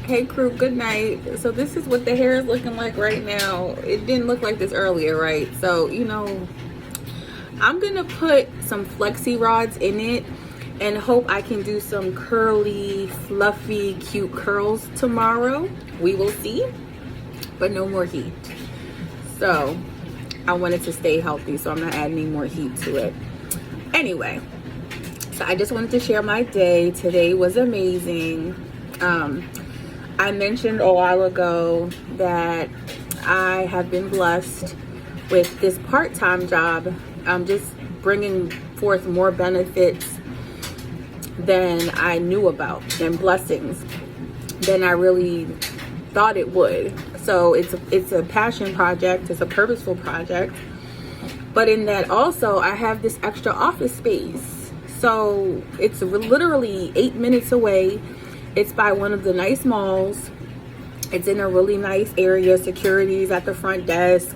Hey crew, good night. So this is what the hair is looking like right now. It didn't look like this earlier, right? So, I'm gonna put some flexi rods in it and hope I can do some curly, fluffy, cute curls tomorrow. We will see, but no more heat. So I wanted to stay healthy, so I'm not adding any more heat to it. Anyway, so I just wanted to share my day. Today was amazing. I mentioned a while ago that I have been blessed with this part-time job, just bringing forth more benefits than I knew about, and blessings than I really thought it would. So it's a passion project, it's a purposeful project, but in that also I have this extra office space. So it's literally 8 minutes away. It's by one of the nice malls. It's in a really nice area. Security's at the front desk.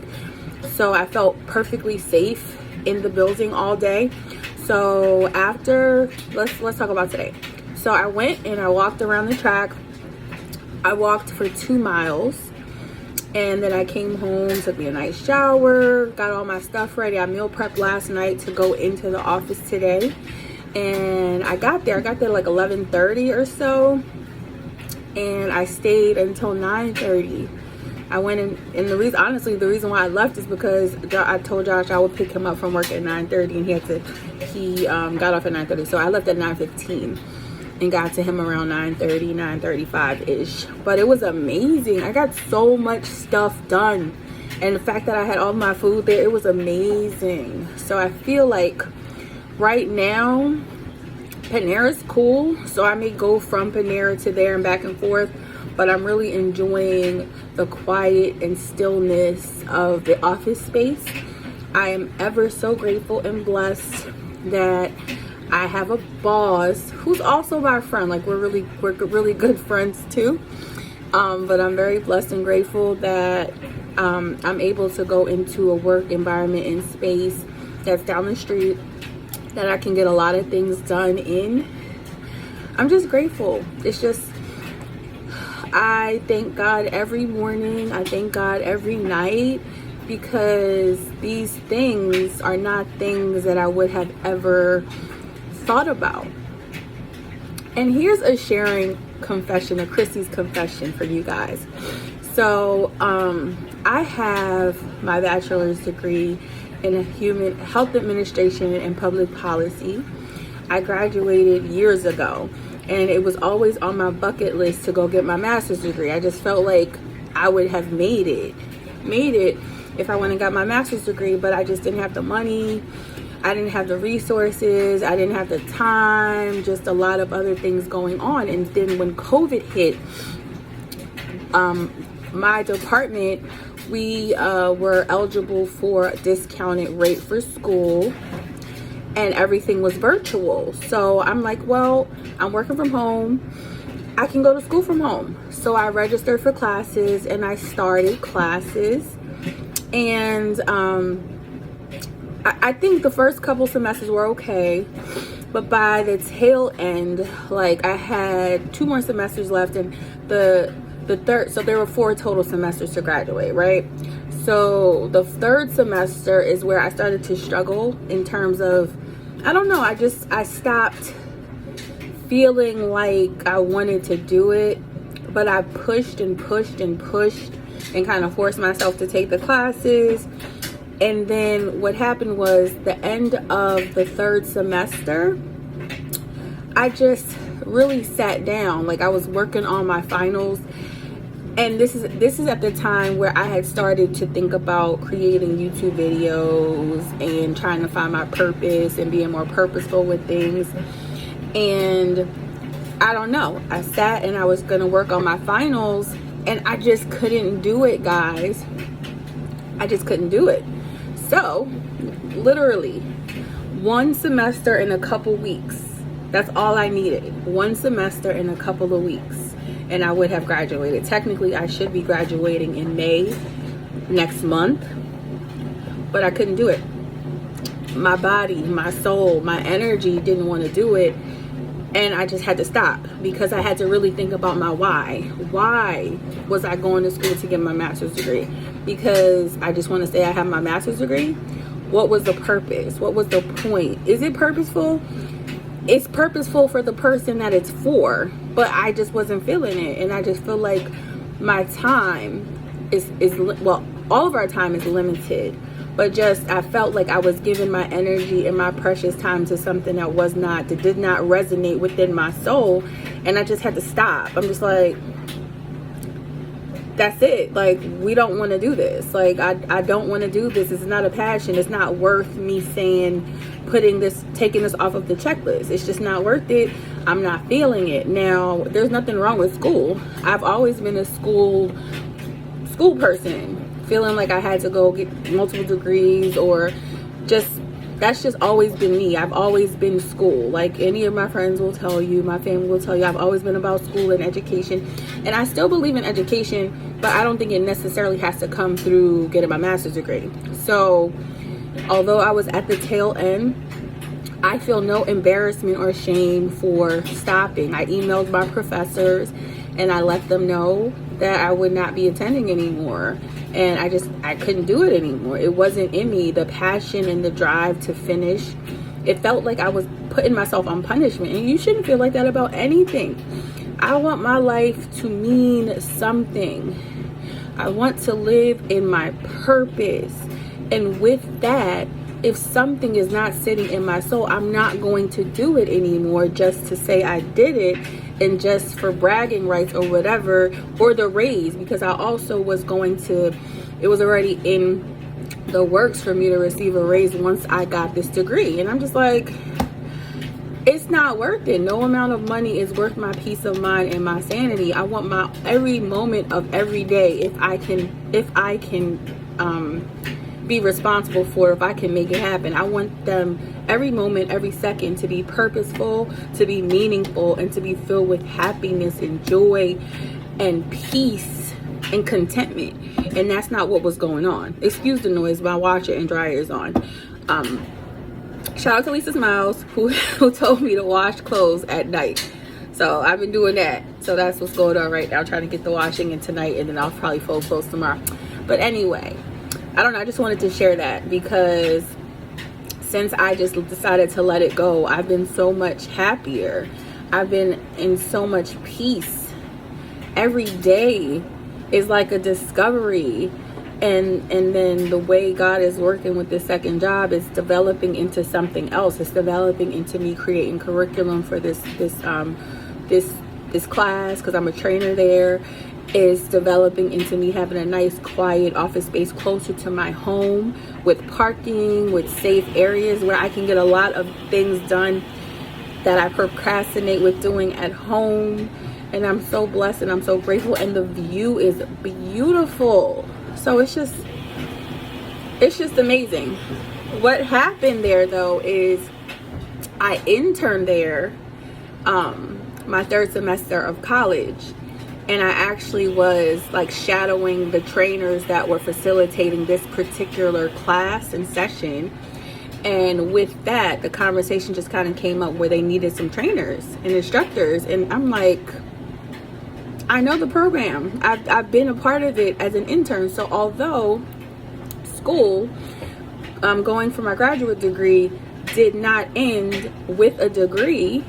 So I felt perfectly safe in the building all day. So after, let's talk about today. So I went and I walked around the track. I walked for 2 miles. And then I came home, took me a nice shower, got all my stuff ready. I meal prepped last night to go into the office today. And I got there like 11:30 or so, and I stayed until 9:30. I went in, and the reason why I left is because I told Josh I would pick him up from work at 9:30, and he got off at 9:30, so I left at 9:15 and got to him around 9:30, 9:35 ish. But it was amazing. I got so much stuff done, and the fact that I had all my food there, it was amazing. So I feel like right now, Panera's cool, so I may go from Panera to there and back and forth, but I'm really enjoying the quiet and stillness of the office space. I am ever so grateful and blessed that I have a boss who's also my friend. Like we're really good friends too. But I'm very blessed and grateful that I'm able to go into a work environment and space that's down the street that I can get a lot of things done in. I'm just grateful. It's just, I thank God every morning. I thank God every night, because these things are not things that I would have ever thought about. And here's a sharing confession, a Chrissy's confession for you guys. So I have my bachelor's degree in human health administration and public policy. I graduated years ago, and it was always on my bucket list to go get my master's degree. I just felt like I would have made it if I went and got my master's degree, but I just didn't have the money. I didn't have the resources. I didn't have the time, just a lot of other things going on. And then when COVID hit, my department, we were eligible for a discounted rate for school, and everything was virtual. So I'm like, well, I'm working from home. I can go to school from home. So I registered for classes and I started classes. And I think the first couple semesters were okay. But by the tail end, like I had 2 more semesters left, and the third, so there were 4 total semesters to graduate, right? So the third semester is where I started to struggle in terms of, I don't know, I stopped feeling like I wanted to do it, but I pushed and pushed and pushed and kind of forced myself to take the classes. And then what happened was, the end of the third semester, I just really sat down. Like I was working on my finals. And this is at the time where I had started to think about creating YouTube videos and trying to find my purpose and being more purposeful with things. And I don't know, I sat and I was going to work on my finals, and I just couldn't do it, guys. I just couldn't do it. So literally 1 semester in a couple weeks. That's all I needed. 1 semester in a couple of weeks, and I would have graduated. Technically, I should be graduating in May next month, but I couldn't do it. My body, my soul, my energy didn't want to do it. And I just had to stop because I had to really think about my why. Why was I going to school to get my master's degree? Because I just want to say I have my master's degree. What was the purpose? What was the point? Is it purposeful? It's purposeful for the person that it's for, but I just wasn't feeling it. And I just feel like my time is well, all of our time is limited, but just I felt like I was giving my energy and my precious time to something that did not resonate within my soul. And I just had to stop. I'm just like, that's it. Like, we don't want to do this. Like, I don't want to do this. It's not a passion. It's not worth me saying, taking this off of the checklist. It's just not worth it. I'm not feeling it. Now, there's nothing wrong with school. I've always been a school person, feeling like I had to go get multiple degrees, or that's just always been me. I've always been school. Like any of my friends will tell you, my family will tell you, I've always been about school and education. And I still believe in education, but I don't think it necessarily has to come through getting my master's degree. So although I was at the tail end, I feel no embarrassment or shame for stopping. I emailed my professors and I let them know that I would not be attending anymore. And I couldn't do it anymore. It wasn't in me. The passion and the drive to finish, it felt like I was putting myself on punishment. And you shouldn't feel like that about anything. I want my life to mean something. I want to live in my purpose. And with that, if something is not sitting in my soul, I'm not going to do it anymore just to say I did it, and just for bragging rights or whatever, or the raise, because I also was it was already in the works for me to receive a raise once I got this degree. And I'm just like, it's not worth it. No amount of money is worth my peace of mind and my sanity. I want my every moment of every day, if I can be responsible for, if I can make it happen. I want them every moment, every second to be purposeful, to be meaningful, and to be filled with happiness and joy and peace and contentment. And that's not what was going on. Excuse the noise, my washer and dryer is on. Shout out to Lisa Smiles who told me to wash clothes at night. So I've been doing that. So that's what's going on right now, trying to get the washing in tonight, and then I'll probably fold clothes tomorrow. But anyway, I don't know, I just wanted to share that because since I just decided to let it go, I've been so much happier. I've been in so much peace. Every day is like a discovery. And then the way God is working with this second job is developing into something else. It's developing into me creating curriculum for this class, because I'm a trainer there. Is developing into me having a nice quiet office space closer to my home, with parking, with safe areas where I can get a lot of things done that I procrastinate with doing at home. And I'm so blessed and I'm so grateful, and the view is beautiful. So it's just amazing. What happened there though is I interned there my third semester of college. And I actually was like shadowing the trainers that were facilitating this particular class and session. And with that, the conversation just kind of came up where they needed some trainers and instructors. And I'm like, I know the program. I've been a part of it as an intern. So although school, going for my graduate degree, did not end with a degree,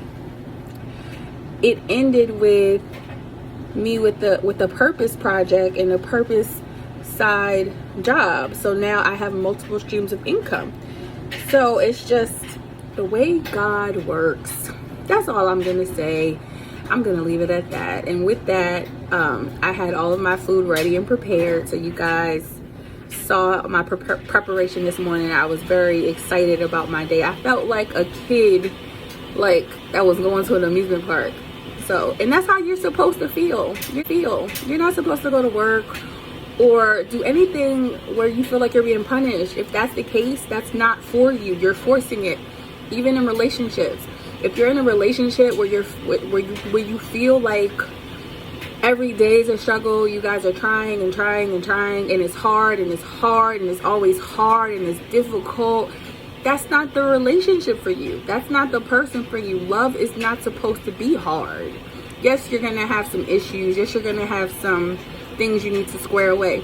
it ended with me with the purpose project and a purpose side job. So now I have multiple streams of income. So it's just the way God works. That's all I'm gonna say. I'm gonna leave it at that. And with that, I had all of my food ready and prepared. So you guys saw my preparation this morning. I was very excited about my day. I felt like a kid, like that was going to an amusement park. So, and that's how you're supposed to feel. You're not supposed to go to work or do anything where you feel like you're being punished. If that's the case, that's not for you. You're forcing it. Even in relationships, if you're in a relationship where you feel like every day is a struggle, you guys are trying and it's hard and it's always hard and it's difficult, that's not the relationship for you. That's not the person for you. Love is not supposed to be hard. Yes, you're going to have some issues. Yes, you're going to have some things you need to square away.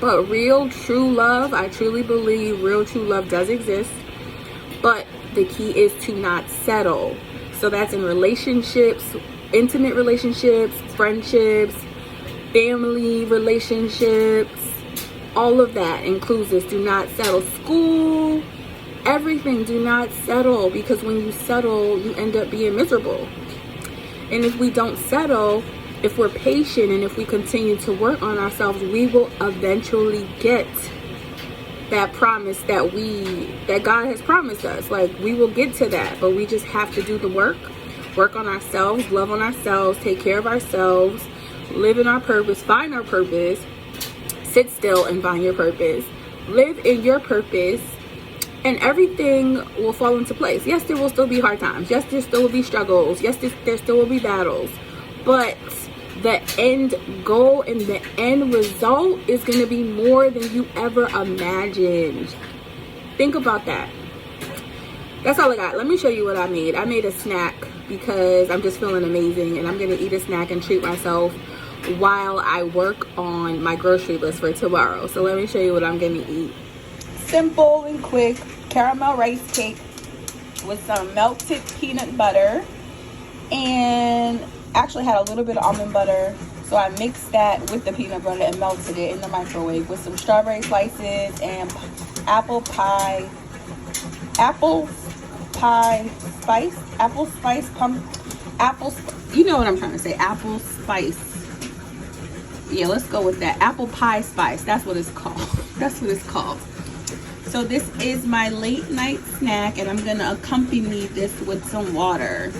But real, true love, I truly believe real, true love does exist. But the key is to not settle. So that's in relationships, intimate relationships, friendships, family relationships, all of that includes this. Do not settle. School, everything, do not settle, because when you settle, you end up being miserable. And if we don't settle, if we're patient and if we continue to work on ourselves, we will eventually get that promise that God has promised us. Like, we will get to that, but we just have to do the work on ourselves, love on ourselves, take care of ourselves, live in our purpose, find our purpose, sit still and find your purpose, live in your purpose, and everything will fall into place. Yes, there will still be hard times. Yes, there still will be struggles. Yes, there still will be battles, but the end goal and the end result is going to be more than you ever imagined. Think about that. That's all I got. Let me show you what I made. I made a snack because I'm just feeling amazing, and I'm going to eat a snack and treat myself while I work on my grocery list for tomorrow. So let me show you what I'm going to eat. Simple and quick caramel rice cake with some melted peanut butter, and actually had a little bit of almond butter, so I mixed that with the peanut butter and melted it in the microwave with some strawberry slices and apple you know what I'm trying to say, apple spice. Yeah, let's go with that. Apple pie spice, that's what it's called. That's what it's called. So this is my late night snack, and I'm gonna accompany this with some water.